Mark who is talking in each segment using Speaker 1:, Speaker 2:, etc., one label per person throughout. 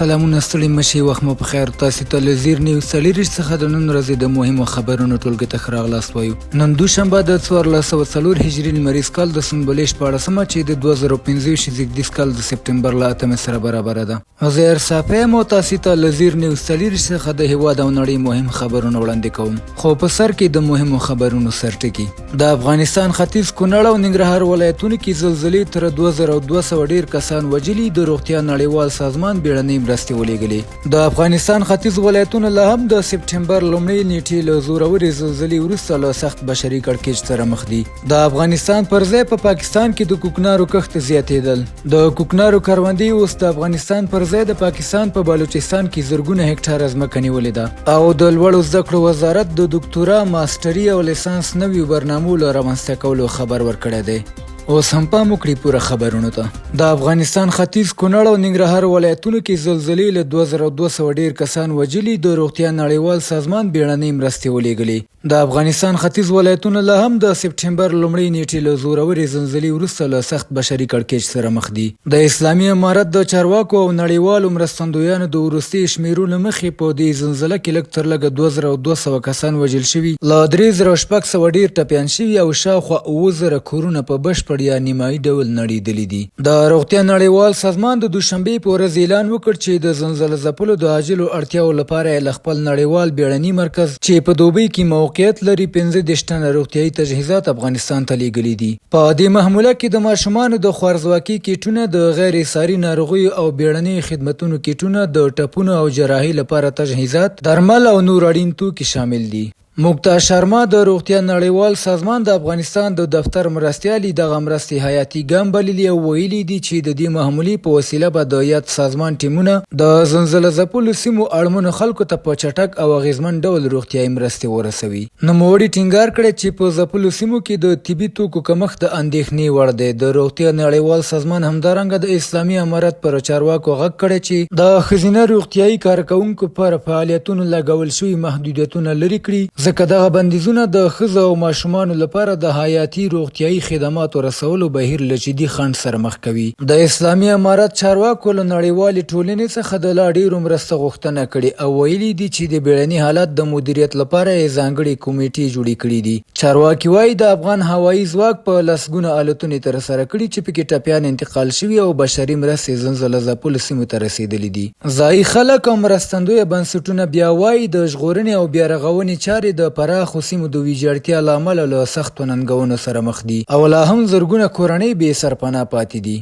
Speaker 1: سلامونه ستړي مشي وخت مو په خیر. تاسو ته له زیر نیوز څلوریشت څخه د نن ورځې د مهمو خبرونو ټولګه ته ښه راغلاست وایو. نن دوشنبه د 1404 هجري لمریز کال د سنبلې 14مه چې د 2015 زیږدیز کال د سپټمبر له 8 سره برابر ده. عزیر صافی مو تاسو ته له زیر نیوز څلوریشت څخه د هیواد او نړۍ مهم خبرونه وړاندې کوم. خو په سر کې د مهمو خبرونو سرټکی د افغانستان ختیځ کونړ او ننګرهار ولایتونو کې زلزلې تر 2200 ډیر کسان وجلي. د روغتیا نړیوال سازمان بیړنۍ مرستې ولېږلې. د افغانستان ختیځ ولایتونه لا هم د سپټمبر لومړۍ نیټې له زورورې زلزلې وروسته له سخت بشري کړکېچ سره مخ دي. د افغانستان پر ځای په پاکستان کې د کوکنارو کښت زیاتېدل. د کوکنارو کروندې اوس د افغانستان پر ځای د پاکستان په بلوچستان کې زرګونه هکټاره ځمکه نیولې ده او د لوړو زده کړو وزارت د دوکتورا، ماسټري او لیسانس نویو برنامو له رامنځته کولو خبر ورکړی دی. اوس هم پام وکړئ پوره خبرونو ته. د افغانستان ختیځ کونړ او ننګرهار ولایتونو کې زلزلې له 2200 ډیر کسان وجلي. د روغتیا نړیوال سازمان بیړنۍ مرستې ولېږلې. د افغانستان ختیځ ولایتونه لا هم د سپټمبر لومړۍ نیټې له زورورې زلزلې وروسته له سخت بشري کړکېچ سره مخ دي. د اسلامي امارت د چارواکو او نړیوالو مرستندویانو د وروستي شمیرو له مخې په دې زلزله کې لږ تر لږه 2200 کسان وژل شوي، له 3600 ډیر ټپیان شوي او شاوخوا 7000 کورونه په بشپړ یا نیمایي ډول نړېدلي دي. د روغتیا نړیوال سازمان د دوشنبې په ورځ اعلان وکړ چې د زلزله ځپلو د عاجلو اړتیاو لپاره یې له خپل نړیوال بیړني مرکز چې په دوبۍ کې موقعیت لري 15 ټنه روغتیایي تجهیزات افغانستان ته لیږلي دي. په دې محموله کې د ماشومانو د خوارځواکۍ کیټونه، د غیر ساري ناروغیو او بیړني خدمتونو کیټونه، د ټپونو او جراحۍ لپاره تجهیزات، درمل او نور اړین توکي شامل دي. مکتا شرما د روغتیا نړیوال سازمان د افغانستان د دفتر مرستیالي دغه مرستې حیاتي ګام بللي او ویلي دي چې د دې محمولې په وسیله به د یاد سازمان ټیمونه د زلزله ځپلو سیمو اړمنو خلکو ته په چټک او اغیزمن ډول روغتیایي مرستې ورسوي. نوموړي ټینګار کړی چې په ځپلو سیمو کې د طبي توکو کمښت د اندېښنې وړ دی. د روغتیا نړیوال سازمان همدارنګه د اسلامي امارت پر چارواکو غږ کړی چې د ښځینه روغتیایي کارکوونکو پر فعالیتونو لګول شوي محدودیتونه لرې کړي، ځکه دغه بندیزونه د ښځو او ماشومانو لپاره د حیاتي روغتیایي خدماتو رسولو بهیر له جدي خنډ سره مخ کوي. د اسلامي امارت چارواکو له نړیوالې ټولنې څخه د لا ډیرو مرسته غوښتنه کړې او ویلي دي چې د بیړني حالت د مدیریت لپاره یې ځانګړې کمیټې جوړې کړې دي. چارواکي وایي د افغان هوایي ځواک په لسګونه الوتنې ترسره کړي چې پکې ټپیان انتقال شوي او بشري مرستې زلزله ځپلو سیمو ته رسېدلې دي. ځایي خلک او مرستندویه بنسټونه بیا وایي د ژغورنې او بیارغونې چارې د پراخو سیمو د ویجاړتیا له امله له سختو ننګونو سره مخ دي او لا هم زرګونه کورنۍ بې سرپناه پاتې دي.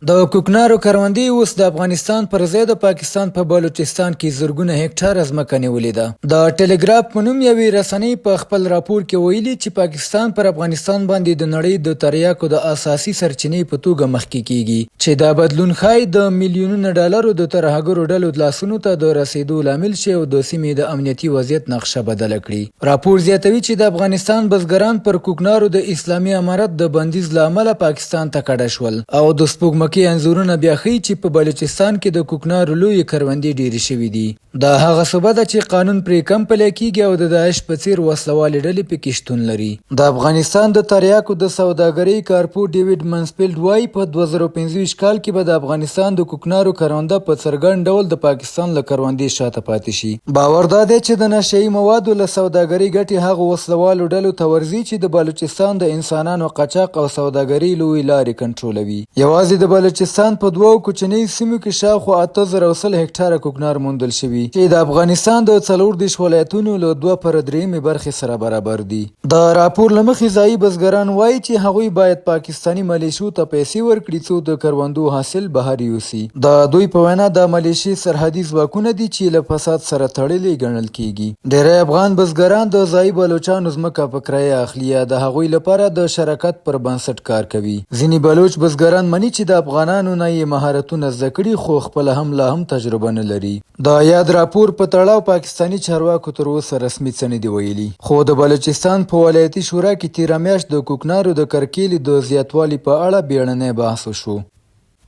Speaker 1: د کوکنارو کروندې اوس د افغانستان پر ځای د پاکستان په بلوچستان کې زرګونه هکټاره ځمکه نیولې ده. د ټلګراف په نوم یوې رسنۍ په خپل راپور کې ویلي چې پاکستان پر افغانستان باندې د نړۍ د تریاکو د اساسي سرچینې په توګه مخکې کیږي چې دا بدلون ښایي د میلیونونو ډالرو د ترهګرو ډلو لاسونو ته د رسیدو لامل شي او د سیمې د امنیتي وضعیت نقشه بدله کړي. راپور زیاتوي چې د افغانستان بزګران پر کوکنارو د اسلامي امارت د بندیز له امله پاکستان ته کډه شول او د سپوږمکۍ انځورونه بیا ښیي چې په بلوچستان کې د کوکنارو لویې کروندې ډېرې شوي دي. دا هغه صوبه ده چې قانون پرې کم پلی کیږي او د داعش په څیر وسلوالې ډلې پکې شتون لري. د افغانستان د تریاکو د سوداګرۍ کارپور ډیوډ منسفیلډ وایي په 2015 کال کې به د افغانستان د کوکنارو کرونده په څرګند ډول د پاکستان له کروندې شاته پاتې شي. باور دا دی چې د نشهیي موادو له سوداګرۍ ګټې هغه وسلوالو ډلو ته ورځي چې د بلوچستان د انسانانو قاچاق او سوداګرۍ لویې لارې کنټرولوي. یوازې د بلوچستان په دوو کوچنیو سیمو کې شاوخوا 8000 هکټاره کوکنار موندل شوي چې د افغانستان د 40 ولایتونو له 2/3 برخې سره برابر دي. د راپور له مخې ځایي بزګران وایي چې هغوی باید پاکستاني ملیشو ته پیسې ورکړي څو د کروندو حاصل بهر یوسي. د دوی په وینا د ملیشې سرحدي ځواکونه دي چې له فساد سره تړلي ګڼل کیږي. ډېری افغان بزګران د ځایي بلوچانو ځمکه په کرایه اخلي یا د هغوی لپاره د شراکت پر بنسټ کار کوي. ځینې بلوچ بزګران مني چې د افغانانو نه یې مهارتونه زده کړي خو خپله هم لا هم تجربه نه لري. د یاد راپور په تړاو پاکستاني چارواکو تر اوسه رسمي څه نه دي ویلي، خو د بلوچستان په ولایتي شورا کې تیره میاشت د کوکنارو د کرکیلې د زیاتوالي په اړه بیړنی بحث وشو.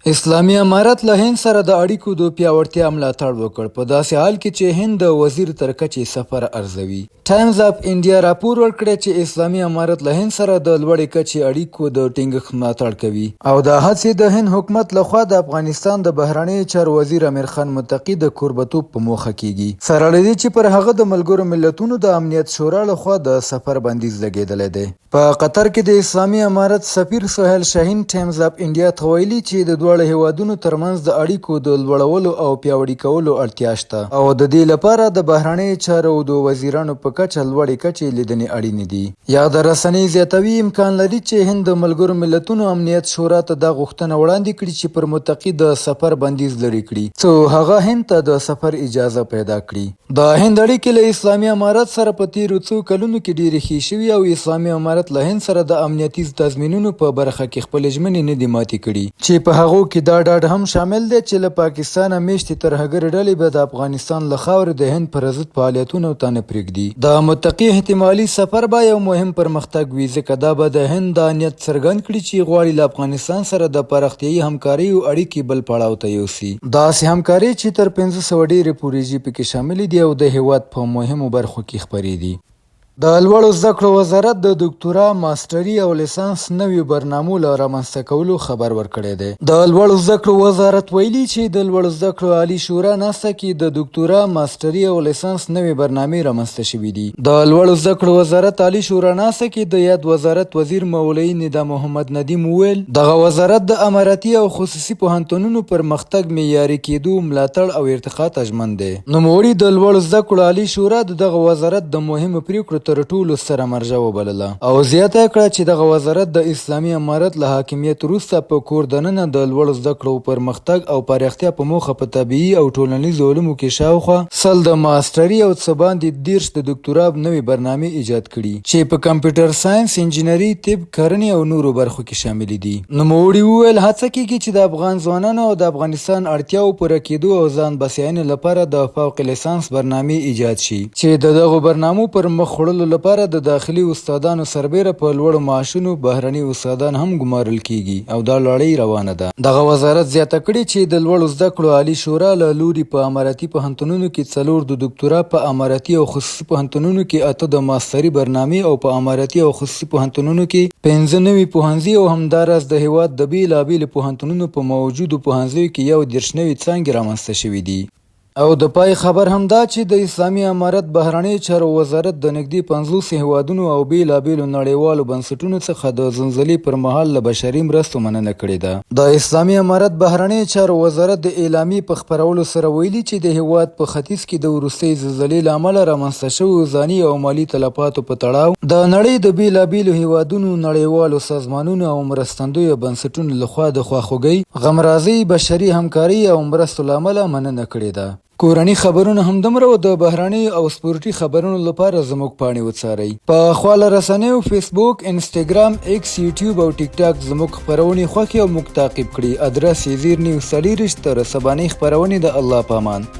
Speaker 1: اسلامي امارت له هند سره د اړیکو د پیاوړتیا ملاتړ وکړ په داسې حال کې چې هند د وزیر تر کچې سفر ارزوي. ټایمز اف انډیا راپور ورکړی چې اسلامي امارت له هند سره د لوړې کچې اړیکو د ټینګښت ملاتړ کوي او دا هڅې د هند حکومت لخوا د افغانستان د بهرنیو چارو وزیر امیر خان متقي د کوربتوب په موخه کیږي، سره له دې چې پر هغه د ملګرو ملتونو د امنیت شورا لخوا د سفر بندیز لګیدلی دی. په قطر کې د اسلامي امارت سفیر سهیل شاهین ټایمز اف انډیا ته ویلي چې د دواړو هیوادونو ترمنځ د اړیکو د لوړولو او پیاوړي کولو اړتیا شته او د دې لپاره د بهرنیو چارو د وزیرانو په کچه لوړې کچې لیدنې اړینې دي. یا د رسنۍ زیاتوي امکان لري چې هند د ملګرو ملتونو امنیت شورا ته دا غوښتنه وړاندې کړي چې پر متقي د سفر بندیز لرې کړي څو هغه هند ته د سفر اجازه پیدا کړي. د هند اړیکې له اسلامي امارت سره په تیرو څو کلونو کې ډېرې ښې شوي او اسلامي امارت له هند سره د امنیتي تضمینونو په برخه کې خپلې ژمنې نه دي ماتې کړي چې په هغو کې دا ډاډ هم شامل دی چې له پاکستانه میشتې ترهګرې ډلې به د افغانستان له خاورې د هند پر ضد فعالیتونو ته نه پرېږدي. د متقي احتمالي سفر به یو مهم پرمختګ وي ځکه دا به د هند دا نیت څرګند کړي چې غواړي له افغانستان سره د پراختیایي همکاریو اړیکې بل پړاو ته یوسي، داسې همکاري چې تر 500 ډېرې پروژې پکې شاملې دي او د هیواد په مهمو برخو کې خپرې دي. د لوړو زده کړو وزارت د ډاکټورا، ماسټري او لیسانس نویو برنامو له رامنځته کولو خبر ورکړی دی. د لوړو زده کړو وزارت ویلي چې د لوړو زده کړو عالی شورا ناسته کې د ډاکټورا، ماسټري او لیسانس نوې برنامې رامنځته شوي دي. د لوړو زده کړو وزارت عالی شورا ناسته کې د یاد وزارت وزیر مولوي ندا محمد ندیم وویل دغه وزارت د اماراتي او خصوصي پوهنتونونو پرمختګ معیاري کېدو ملاتړ او ارتقا ته ژمن دی. نوموړي د لوړو زده کړو عالی شورا دغه وزارت د مهمو پریکړو تر ټولو سره مرجع وبلله او زیاته کړه چې دغه وزارت د اسلامي امارت له حاکمیت وروسته په کور دننه د لوړو زده کړو پرمختګ او پراختیا په موخه په طبیعي او ټولنیزو علومو کې شاوخوا 100 د ماسټري او څه باندې 30 د ډاکټورا نوې برنامې ایجاد کړي چې په کمپیوټر ساينس، انجینري، طب، کرنې او نورو برخو کې شامل دي. نوموړي وویل هڅه کیږي چې د افغان ځوانانو او د افغانستان اړتیاو پوره کېدو او ځان بسیاینې لپاره د فوق لیسانس برنامې ایجاد شي چې دغه برنامو پر مخ وړلو لپاره د داخلي استادانو سربیره په لوړو معاشونو بهرني استادان هم ګمارل کیږي او دا لړۍ روانه ده. دغه وزارت زیاته کړې چې د لوړو زده کړو عالی شورا له لوري په اماراتي پوهنتونونو کې 4 د ډاکټورا، په اماراتي او خصوصي پوهنتونونو کې 8 د ماستري برنامې او په اماراتي او خصوصي پوهنتونونو کې 15 نوي پوهنځي او همداراز د هیواد د بیلابیلو پوهنتونونو په موجودو پوهنځیو کې 11 نوي څانګې رامنځته شوي دي. او د پای خبر همدا چې د اسلامي امارت بهرنیو چارو وزارت د نږدې 50 هیوادونو او بیلابیلو نړیوالو بنسټونو څخه د زلزلې پر مهال له بشري مرستو مننه کړې ده. د اسلامي امارت بهرنیو چارو وزارت د اعلامیې په خپرولو سره ویلي چې د هیواد په ختیځ کې د وروستۍ زلزلې له امله رامنځته شویو ځاني او مالي تلفاتو په تړاو د نړۍ د بیلابیلو هیوادونو، نړیوالو سازمانونو او مرستندویو بنسټونو لخوا د خواخوږۍ، غمرازۍ، بشري همکاري او مرستو له امله مننه کړې ده. کورني خبرونه هم دومره او د بهرني او سپورتي خبرونو لپاره زموږ پاڼې وڅارئ. په خواله رسنیو فیسبوک، انسټاګرام، ایکس، یوټیوب او ټیک ټاک زموږ خبرونې خوښې او موږ تعقیب کړي. ادرس یې زیر نیوز 30 تر سبانۍ خبرونې د الله په امان.